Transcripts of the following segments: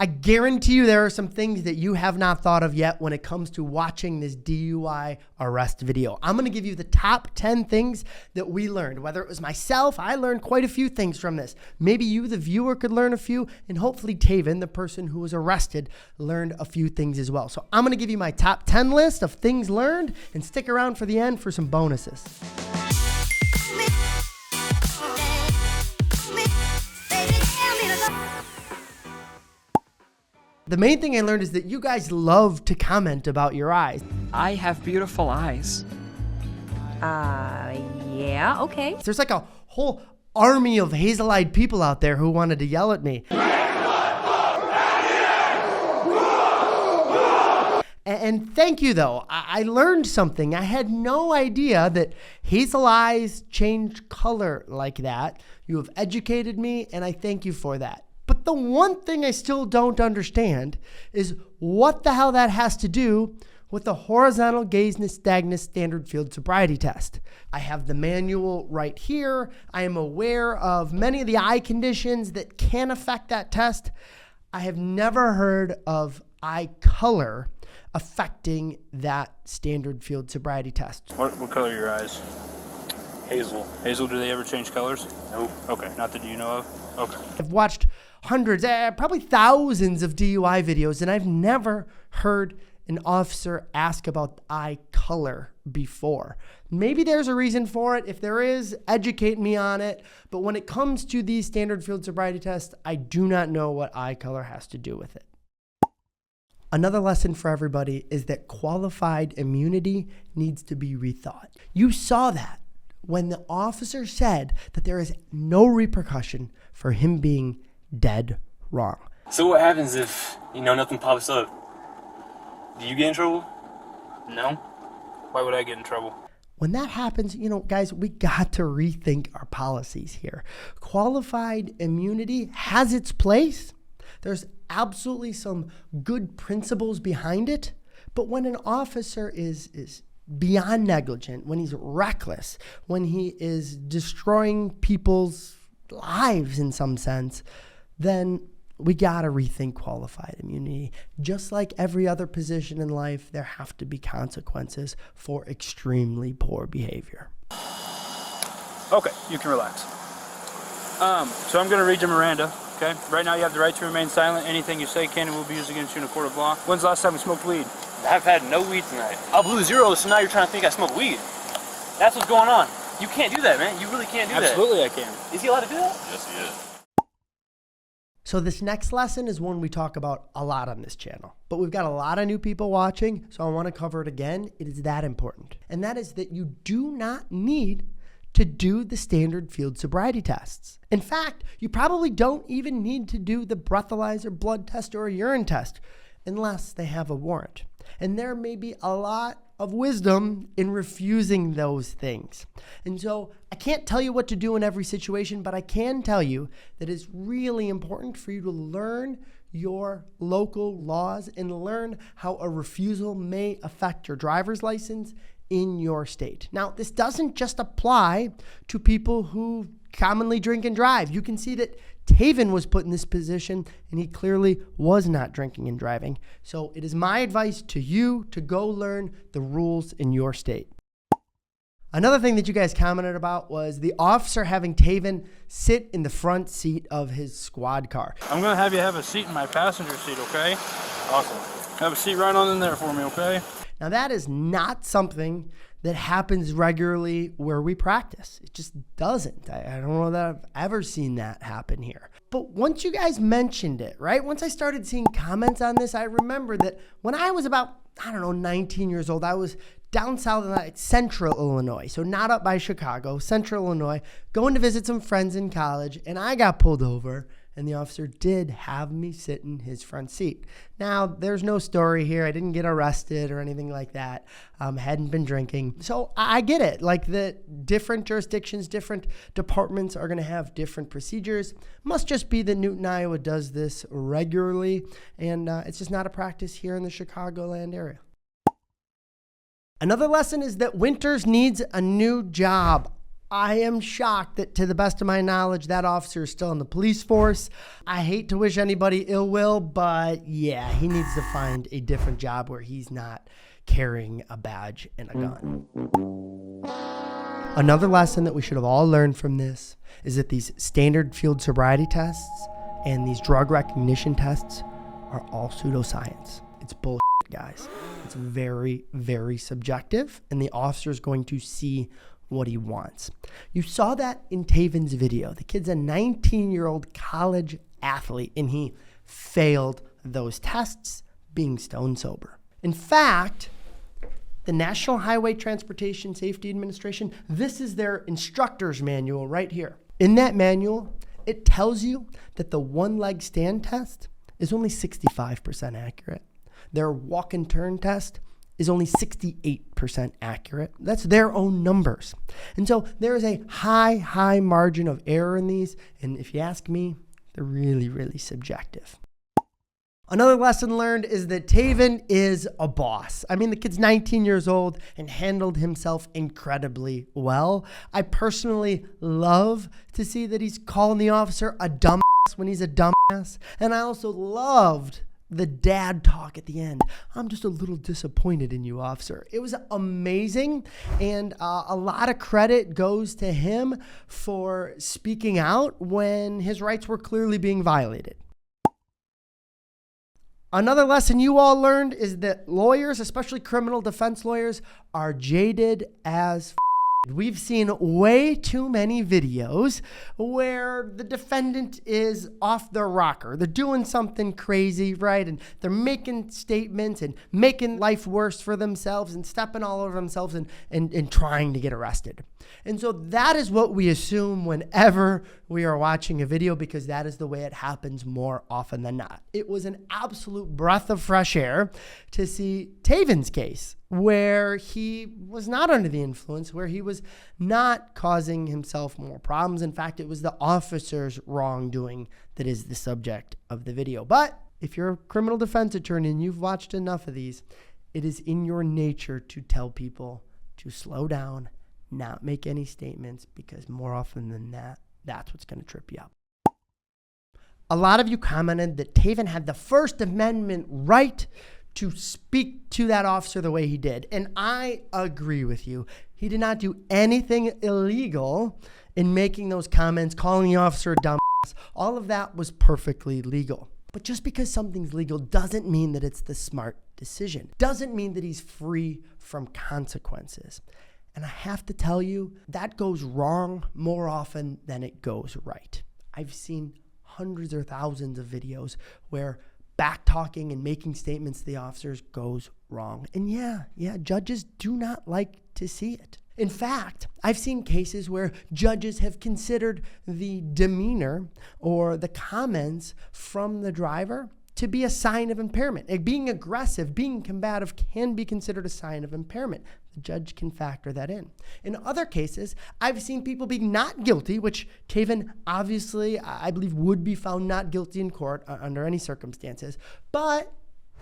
I guarantee you there are some things that you have not thought of yet when it comes to watching this DUI arrest video. I'm going to give you the top 10 things that we learned. Whether it was myself, I learned quite a few things from this. Maybe you, the viewer, could learn a few, and hopefully Tayvin, the person who was arrested, learned a few things as well. So I'm going to give you my top 10 list of things learned, and stick around for the end for some bonuses. The main thing I learned is that you guys love to comment about your eyes. I have beautiful eyes. Yeah, okay. There's like a whole army of hazel-eyed people out there who wanted to yell at me. And thank you, though. I learned something. I had no idea that hazel eyes change color like that. You have educated me, and I thank you for that. But the one thing I still don't understand is what the hell that has to do with the horizontal gaze nystagmus standard field sobriety test. I have the manual right here. I am aware of many of the eye conditions that can affect that test. I have never heard of eye color affecting that standard field sobriety test. What color are your eyes? Hazel. Hazel, do they ever change colors? Nope. Okay, not that you know of? Okay. I've watched hundreds, probably thousands of DUI videos, and I've never heard an officer ask about eye color before. Maybe there's a reason for it. If there is, educate me on it. But when it comes to these standard field sobriety tests, I do not know what eye color has to do with it. Another lesson for everybody is that qualified immunity needs to be rethought. You saw that when the officer said that there is no repercussion for him being dead wrong. So what happens if, nothing pops up? Do you get in trouble? No? Why would I get in trouble? When that happens, guys, we got to rethink our policies here. Qualified immunity has its place. There's absolutely some good principles behind it. But when an officer is beyond negligent, when he's reckless, when he is destroying people's lives in some sense, then we gotta rethink qualified immunity. Just like every other position in life, there have to be consequences for extremely poor behavior. Okay, you can relax. So I'm gonna read you Miranda, okay? Right now you have the right to remain silent. Anything you say can and will be used against you in a court of law. When's the last time you smoked weed? I've had no weed tonight. I blew 0, so now you're trying to think I smoke weed. That's what's going on. You can't do that, man. You really can't do that. Absolutely I can. Is he allowed to do that? Yes, he is. So this next lesson is one we talk about a lot on this channel, but we've got a lot of new people watching, so I want to cover it again. It is that important. And that is that you do not need to do the standard field sobriety tests. In fact, you probably don't even need to do the breathalyzer blood test or a urine test unless they have a warrant. And there may be a lot of wisdom in refusing those things. And so I can't tell you what to do in every situation, but I can tell you that it's really important for you to learn your local laws and learn how a refusal may affect your driver's license in your state. Now, this doesn't just apply to people who commonly drink and drive. You can see that Tayvin was put in this position and he clearly was not drinking and driving. So it is my advice to you to go learn the rules in your state. Another thing that you guys commented about was the officer having Tayvin sit in the front seat of his squad car. I'm gonna have you have a seat in my passenger seat, okay? Awesome. Have a seat right on in there for me, okay? Now that is not something that happens regularly where we practice. It just doesn't. I don't know that I've ever seen that happen here. But once you guys mentioned it, right? Once I started seeing comments on this, I remember that when I was about, 19 years old, I was down south in central Illinois. So not up by Chicago, central Illinois, going to visit some friends in college, and I got pulled over. And the officer did have me sit in his front seat. Now, there's no story here. I didn't get arrested or anything like that. Hadn't been drinking. So I get it. Like the different jurisdictions, different departments are going to have different procedures. Must just be that Newton, Iowa does this regularly. And it's just not a practice here in the Chicagoland area. Another lesson is that Winters needs a new job. I am shocked that, to the best of my knowledge, that officer is still in the police force. I hate to wish anybody ill will, but yeah, he needs to find a different job where he's not carrying a badge and a gun. Another lesson that we should have all learned from this is that these standard field sobriety tests and these drug recognition tests are all pseudoscience. It's bullshit, guys. It's very, very subjective, and the officer is going to see what he wants. You saw that in Tayvin's video. The kid's a 19-year-old college athlete, and he failed those tests being stone sober. In fact, the National Highway Transportation Safety Administration, this is their instructor's manual right here. In that manual, it tells you that the one-leg stand test is only 65% accurate. Their walk and turn test is only 68% accurate. That's their own numbers. And so there is a high margin of error in these. And if you ask me, they're really, really subjective. Another lesson learned is that Tayvin is a boss. I mean, the kid's 19 years old and handled himself incredibly well. I personally love to see that he's calling the officer a dumbass when he's a dumbass. And I also loved the dad talk at the end. I'm just a little disappointed in you, officer. It was amazing, and a lot of credit goes to him for speaking out when his rights were clearly being violated. Another lesson you all learned is that lawyers, especially criminal defense lawyers, are jaded as We've seen way too many videos where the defendant is off their rocker. They're doing something crazy, right? And they're making statements and making life worse for themselves and stepping all over themselves and trying to get arrested. And so that is what we assume whenever we are watching a video, because that is the way it happens more often than not. It was an absolute breath of fresh air to see Tayvin's case, where he was not under the influence, where he was not causing himself more problems. In fact, it was the officer's wrongdoing that is the subject of the video. But if you're a criminal defense attorney and you've watched enough of these, it is in your nature to tell people to slow down, not make any statements, because more often than that, that's what's going to trip you up. A lot of you commented that Tayvin had the First Amendment right to speak to that officer the way he did. And I agree with you. He did not do anything illegal in making those comments, calling the officer a dumbass. All of that was perfectly legal. But just because something's legal doesn't mean that it's the smart decision. Doesn't mean that he's free from consequences. And I have to tell you, that goes wrong more often than it goes right. I've seen hundreds or thousands of videos where back-talking and making statements to the officers goes wrong. And yeah, judges do not like to see it. In fact, I've seen cases where judges have considered the demeanor or the comments from the driver to be a sign of impairment. Like being aggressive, being combative can be considered a sign of impairment. The judge can factor that in. In other cases, I've seen people be not guilty, which Tayvin obviously, I believe, would be found not guilty in court under any circumstances, but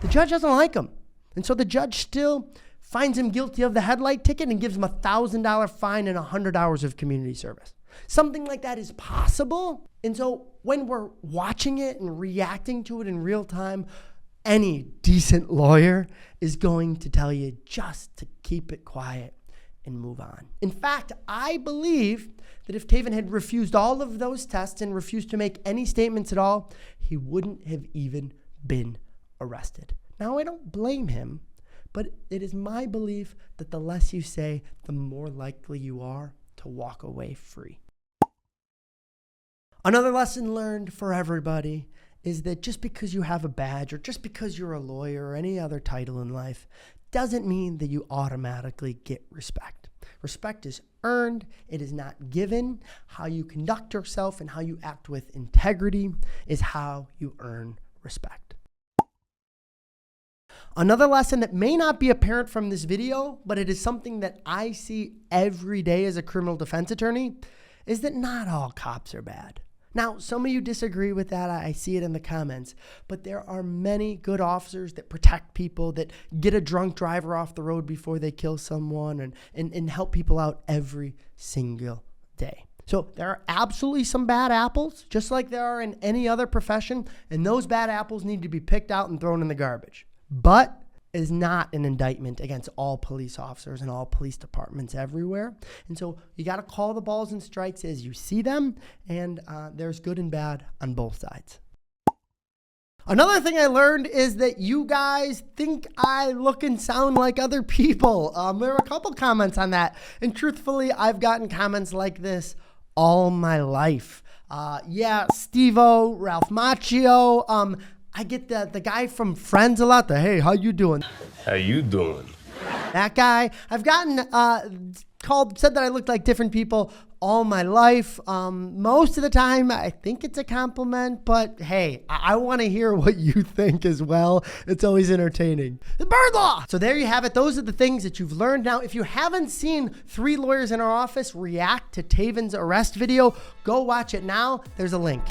the judge doesn't like him. And so the judge still finds him guilty of the headlight ticket and gives him a $1,000 fine and 100 hours of community service. Something like that is possible. And so when we're watching it and reacting to it in real time, any decent lawyer is going to tell you just to keep it quiet and move on. In fact, I believe that if Tayvin had refused all of those tests and refused to make any statements at all, he wouldn't have even been arrested. Now, I don't blame him, but it is my belief that the less you say, the more likely you are to walk away free. Another lesson learned for everybody is that just because you have a badge or just because you're a lawyer or any other title in life doesn't mean that you automatically get respect. Respect is earned. It is not given. How you conduct yourself and how you act with integrity is how you earn respect. Another lesson that may not be apparent from this video, but it is something that I see every day as a criminal defense attorney, is that not all cops are bad. Now, some of you disagree with that. I see it in the comments, but there are many good officers that protect people, that get a drunk driver off the road before they kill someone and help people out every single day. So there are absolutely some bad apples, just like there are in any other profession, and those bad apples need to be picked out and thrown in the garbage. But it is not an indictment against all police officers and all police departments everywhere. And so you got to call the balls and strikes as you see them, and there's good and bad on both sides. Another thing I learned is that you guys think I look and sound like other people. There were a couple comments on that. And truthfully, I've gotten comments like this all my life. Yeah, Steve-O, Ralph Macchio. I get the guy from Friends a lot. Hey, how you doing? How you doing? That guy. I've gotten said that I looked like different people all my life. Most of the time, I think it's a compliment, but hey, I want to hear what you think as well. It's always entertaining. The bird law! So there you have it. Those are the things that you've learned. Now, if you haven't seen 3 lawyers in our office react to Tayvin's arrest video, go watch it now. There's a link.